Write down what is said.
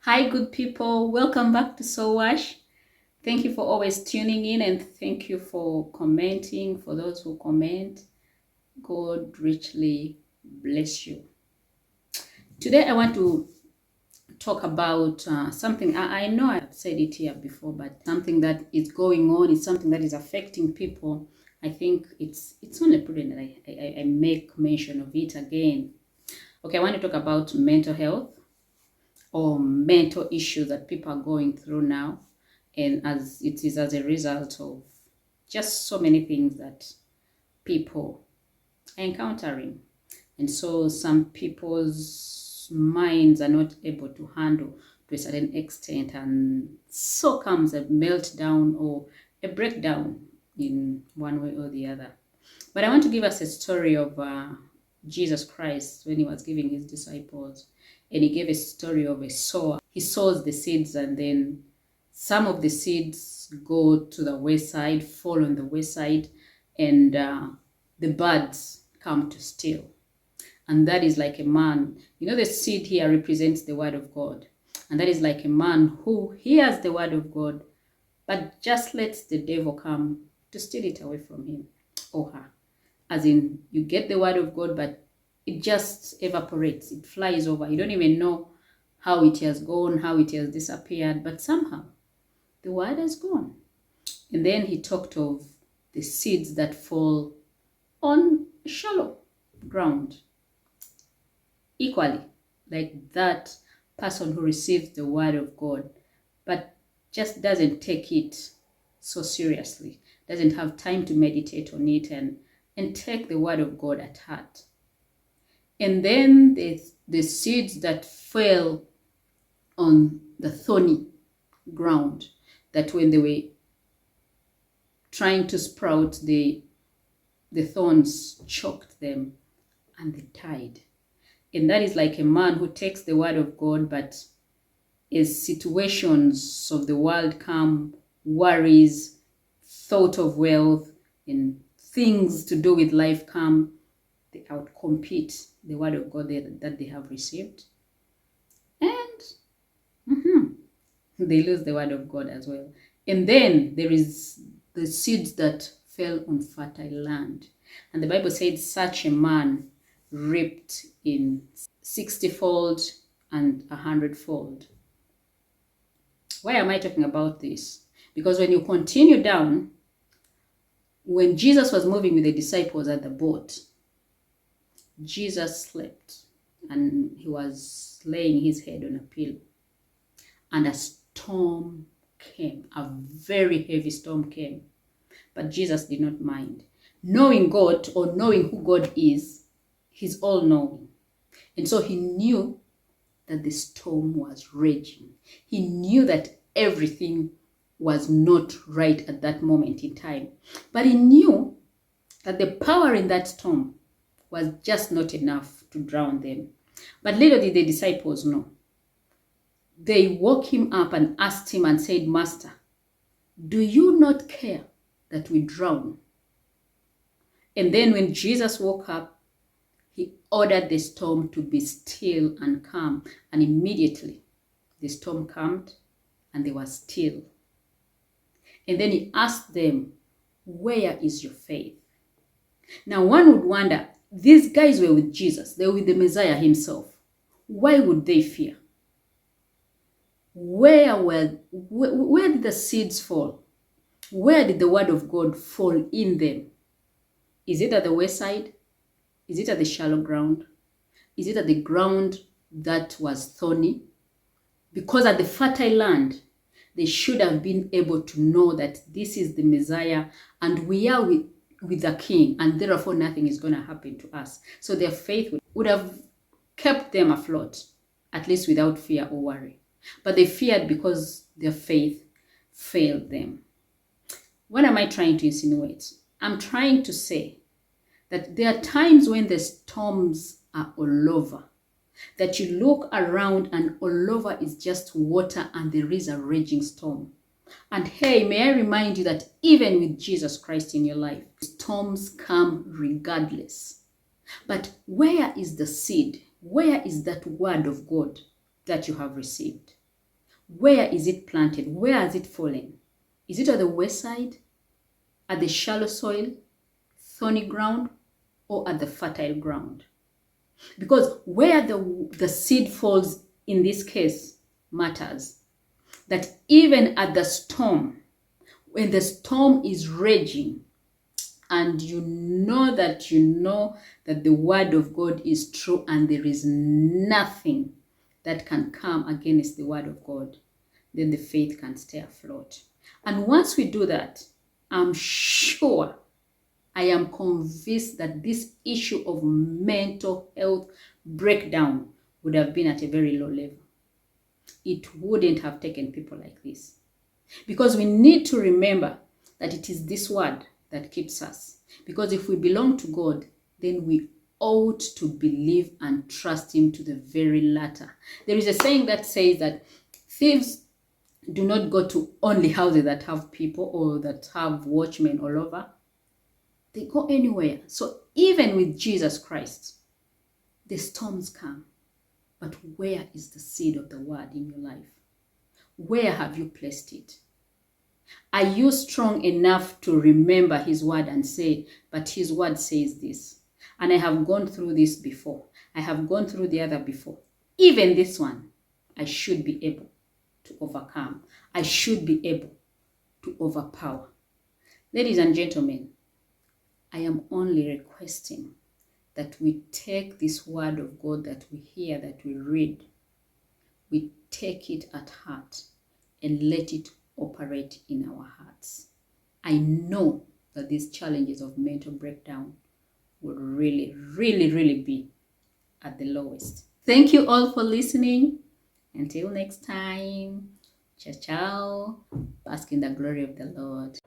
Hi, good people. Welcome back to Soul Wash. Thank you for always tuning in and thank you for commenting. For those who comment, God richly bless you. Today, I want to talk about something. I know I've said it here before, but something that is going on. It's something that is affecting people. I think it's only prudent that I make mention of it again. Okay, I want to talk about mental health or mental issues that people are going through now, and as it is as a result of just so many things that people are encountering. And so some people's minds are not able to handle to a certain extent, and so comes a meltdown or a breakdown in one way or the other. But I want to give us a story of Jesus Christ when he was giving his disciples, and he gave a story of a sower. He sows the seeds, and then some of the seeds go to the wayside, fall on the wayside, and the birds come to steal. And that is like a man. You know, the seed here represents the word of God. And that is like a man who hears the word of God, but just lets the devil come to steal it away from him or her. As in, you get the word of God, but it just evaporates. It flies over. You don't even know how it has gone, how it has disappeared, but somehow the word has gone. And then he talked of the seeds that fall on shallow ground. Equally, like that person who receives the word of God, but just doesn't take it so seriously, doesn't have time to meditate on it and take the word of God at heart. And then the seeds that fell on the thorny ground, that when they were trying to sprout, the thorns choked them and they died. And that is like a man who takes the word of God, but as situations of the world come, worries, thought of wealth, and things to do with life come, they outcompete the word of God that they have received. And they lose the word of God as well. And then there is the seeds that fell on fertile land. And the Bible said such a man reaped in 60-fold and 100-fold. Why am I talking about this? Because when you continue down, when Jesus was moving with the disciples at the boat, Jesus slept and he was laying his head on a pillow. And a storm came, a very heavy storm came. But Jesus did not mind. Knowing God, or knowing who God is, he's all-knowing. And so he knew that the storm was raging. He knew that everything was not right at that moment in time. But he knew that the power in that storm was just not enough to drown them. But little did the disciples know. They woke him up and asked him and said, "Master, do you not care that we drown?" And then when Jesus woke up, he ordered the storm to be still and calm. And immediately the storm calmed and they were still. And then he asked them, "Where is your faith?" Now one would wonder, these guys were with Jesus. They were with the Messiah himself. Why would they fear? Where did the seeds fall? Where did the word of God fall in them? Is it at the wayside? Is it at the shallow ground? Is it at the ground that was thorny? Because at the fertile land, they should have been able to know that this is the Messiah and we are with the King, and therefore nothing is going to happen to us. So their faith would have kept them afloat, at least without fear or worry. But they feared because their faith failed them. What am I trying to insinuate? I'm trying to say that there are times when the storms are all over, that you look around and all over is just water and there is a raging storm. And hey, may I remind you that even with Jesus Christ in your life, storms come regardless. But where is the seed? Where is that word of God that you have received? Where is it planted? Where has it fallen? Is it at the west side, at the shallow soil, thorny ground, or at the fertile ground? Because where the seed falls in this case matters. That even at the storm, when the storm is raging, and you know that the word of God is true and there is nothing that can come against the word of God, then the faith can stay afloat. And once we do that, I'm sure, I am convinced that this issue of mental health breakdown would have been at a very low level. It wouldn't have taken people like this. Because we need to remember that it is this word that keeps us. Because if we belong to God, then we ought to believe and trust him to the very latter. There is a saying that says that thieves do not go to only houses that have people or that have watchmen all over. They go anywhere. So even with Jesus Christ, the storms come. But where is the seed of the word in your life? Where have you placed it? Are you strong enough to remember his word and say, but his word says this? And I have gone through this before. I have gone through the other before. Even this one, I should be able to overcome. I should be able to overpower. Ladies and gentlemen, I am only requesting that we take this word of God that we hear, that we read, we take it at heart and let it operate in our hearts. I know that these challenges of mental breakdown will really, really, really be at the lowest. Thank you all for listening. Until next time, ciao, ciao. Bask in the glory of the Lord.